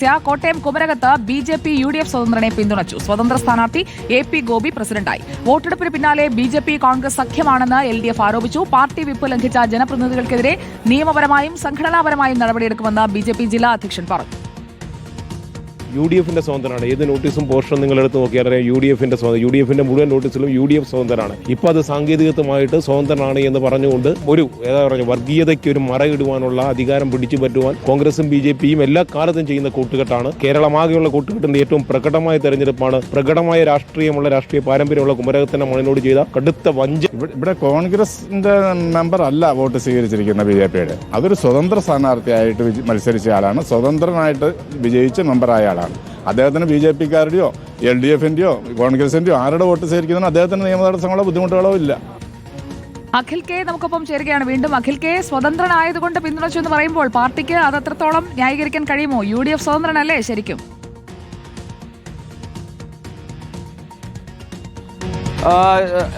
Kottayam കുമരകത്ത് BJP. UDF സ്വതന്ത്രനെ പിന്തുണച്ചു. സ്വതന്ത്ര സ്ഥാനാർത്ഥി എ.പി. ഗോപി പ്രസിഡന്റായി. വോട്ടെടുപ്പിന് പിന്നാലെ ബി.ജെ.പി. കോൺഗ്രസ് സഖ്യമാണെന്ന് എൽ.ഡി.എഫ് ആരോപിച്ചു. പാർട്ടി വിപ്പ് ലംഘിച്ച ജനപ്രതിനിധികൾക്കെതിരെ നിയമപരമായും സംഘടനാപരമായും നടപടിയെടുക്കുമെന്ന് ബി.ജെ.പി. ജില്ലാ അധ്യക്ഷൻ പറഞ്ഞു. യു.ഡി.എഫിന്റെ സ്വതന്ത്രമാണ്. ഏത് നോട്ടീസും പോസ്റ്ററും നിങ്ങളെടുത്ത് നോക്കിയാൽ അറിയാം യു.ഡി.എഫിന്റെ മുഴുവൻ നോട്ടീസിലും യു.ഡി.എഫ് സ്വതന്ത്രമാണ്. ഇപ്പോൾ അത് സാങ്കേതികത്വമായിട്ട് സ്വതന്ത്രനാണ് എന്ന് പറഞ്ഞുകൊണ്ട് വർഗീയതയ്ക്ക് ഒരു മറയിടുവാനുള്ള അധികാരം പിടിച്ചു പറ്റുവാൻ കോൺഗ്രസും ബി.ജെ.പിയും എല്ലാ കാലത്തും ചെയ്യുന്ന കൂട്ടുകെട്ടാണ്. കേരളമാകെയുള്ള കൂട്ടുകെട്ടിന്റെ ഏറ്റവും പ്രകടമായ തെരഞ്ഞെടുപ്പാണ്. പ്രകടമായ രാഷ്ട്രീയ പാരമ്പര്യമുള്ള കുമരകത്തിന്റെ മണ്ണിനോട് ചെയ്ത കടുത്ത വഞ്ചന. ഇവിടെ കോൺഗ്രസിന്റെ മെമ്പർ അല്ല വോട്ട് സ്വീകരിച്ചിരിക്കുന്ന ബി.ജെ.പിയുടെ. അതൊരു സ്വതന്ത്ര സ്ഥാനാർത്ഥിയായിട്ട് മത്സരിച്ച ആളാണ്. സ്വതന്ത്രനായിട്ട് വിജയിച്ച മെമ്പറായ ആളാണ്. അദ്ദേഹത്തിന് ബി.ജെ.പിക്കാരുടെയോ എൽ.ഡി.എഫിന്റെയോ കോൺഗ്രസിന്റെയോ ആരുടെ വോട്ട് സ്വീകരിക്കുന്നതിന് അദ്ദേഹത്തിന് നിയമ തടസ്സങ്ങളോ ബുദ്ധിമുട്ടുകളോ ഇല്ല. അഖിൽ കെ നമുക്കൊപ്പം ചേരുകയാണ് വീണ്ടും. അഖിൽ കെ, സ്വതന്ത്രനായതുകൊണ്ട് പിന്തുണച്ചു എന്ന് പറയുമ്പോൾ പാർട്ടിക്ക് അത് എത്രത്തോളം ന്യായീകരിക്കാൻ കഴിയുമോ? യു.ഡി.എഫ് സ്വതന്ത്രനല്ലേ ശരിക്കും?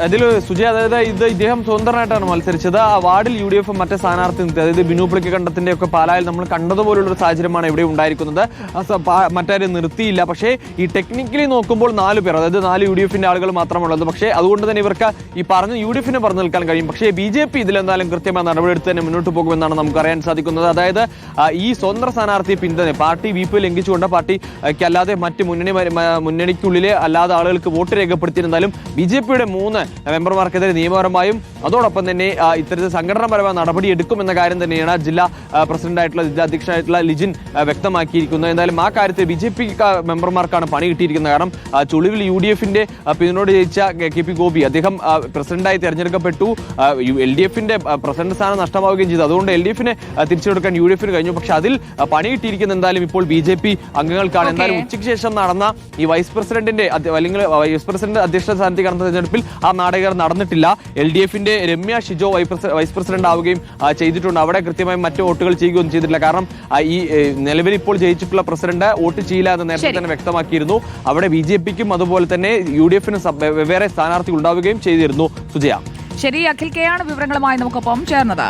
അതിൽ സുജയ്, അതായത് ഇദ്ദേഹം സ്വതന്ത്രനായിട്ടാണ് മത്സരിച്ചത്. ആ വാർഡിൽ യു.ഡി.എഫ് മറ്റേ സ്ഥാനാർത്ഥി നിർത്തി, അതായത് ബിനു പുളിക്കണ്ടത്തിന്റെ ഒക്കെ പാലായിൽ നമ്മൾ കണ്ടതുപോലുള്ള ഒരു സാഹചര്യമാണ് ഇവിടെ ഉണ്ടായിരിക്കുന്നത്. മറ്റാരും നിർത്തിയില്ല. പക്ഷേ ഈ ടെക്നിക്കലി നോക്കുമ്പോൾ 4 പേർ, അതായത് 4 യു.ഡി.എഫിന്റെ ആളുകൾ മാത്രമുള്ളത്. പക്ഷേ അതുകൊണ്ട് തന്നെ ഇവർക്ക് ഈ പറഞ്ഞ യു.ഡി.എഫിനെ പറഞ്ഞു നിൽക്കാൻ കഴിയും. പക്ഷേ ബി.ജെ.പി ഇതിലെന്തായാലും കൃത്യമായ നടപടിയെടുത്ത് തന്നെ മുന്നോട്ട് പോകുമെന്നാണ് നമുക്ക് അറിയാൻ സാധിക്കുന്നത്. അതായത് ഈ സ്വതന്ത്ര സ്ഥാനാർത്ഥിയെ പിന്തുണ പാർട്ടി വീപ്പ് ലംഘിച്ചുകൊണ്ട് പാർട്ടിക്ക് അല്ലാതെ മറ്റ് മുന്നണിക്കുള്ളിലെ അല്ലാതെ ആളുകൾക്ക് വോട്ട് രേഖപ്പെടുത്തിയിരുന്നാലും ബി.ജെ.പിയുടെ 3 മെമ്പർമാർക്കെതിരെ നിയമപരമായും അതോടൊപ്പം തന്നെ ഇത്തരത്തിൽ സംഘടനാപരമായ നടപടി എടുക്കുമെന്ന കാര്യം തന്നെയാണ് ജില്ലാ അധ്യക്ഷനായിട്ടുള്ള ലിജിൻ വ്യക്തമാക്കിയിരിക്കുന്നത്. എന്തായാലും ആ കാര്യത്തിൽ ബി.ജെ.പി. മെമ്പർമാർക്കാണ് പണി കിട്ടിയിരിക്കുന്നത്. കാരണം ചുളിവിൽ യു.ഡി.എഫിന്റെ പിന്നോട് ജയിച്ച കെ.പി. ഗോപി അദ്ദേഹം പ്രസിഡന്റായി തെരഞ്ഞെടുക്കപ്പെട്ടു. എൽ.ഡി.എഫിന്റെ പ്രസിഡന്റ് സ്ഥാനം നഷ്ടമാവുകയും ചെയ്തു. അതുകൊണ്ട് എൽ.ഡി.എഫിനെ തിരിച്ചെടുക്കാൻ യു.ഡി.എഫിന് കഴിഞ്ഞു. പക്ഷെ അതിൽ പണി കിട്ടിയിരിക്കുന്ന എന്തായാലും ഇപ്പോൾ ബി.ജെ.പി. അംഗങ്ങൾക്കാണ്. എന്തായാലും ഉച്ചയ്ക്ക് ശേഷം നടന്ന ഈ വൈസ് പ്രസിഡന്റ് അധ്യക്ഷ സ്ഥാനത്തേക്ക് നടന്ന തെരഞ്ഞെടുപ്പിൽ ആ നാടകം നടന്നിട്ടില്ല. എൽ.ഡി.എഫിന്റെ രമ്യ ഷിജോ വൈസ് പ്രസിഡന്റ് ആവുകയും ചെയ്തിട്ടുണ്ട്. അവിടെ കൃത്യമായി മറ്റു വോട്ടുകൾ ചെയ്യുകയൊന്നും ചെയ്തിട്ടില്ല. കാരണം ഈ നിലവിൽ ഇപ്പോൾ ജയിച്ചിട്ടുള്ള പ്രസിഡന്റ് വോട്ട് ചെയ്യില്ല എന്ന് നേരത്തെ തന്നെ വ്യക്തമാക്കിയിരുന്നു. അവിടെ ബി.ജെ.പിക്കും അതുപോലെ തന്നെ യു.ഡി.എഫിനും വെവ്വേറെ സ്ഥാനാർത്ഥികൾ ഉണ്ടാവുകയും ചെയ്തിരുന്നു. സുജയ, ശരി, അഖിൽ കെ ആണ് വിവരങ്ങളുമായി നമുക്കൊപ്പം ചേർന്നത്.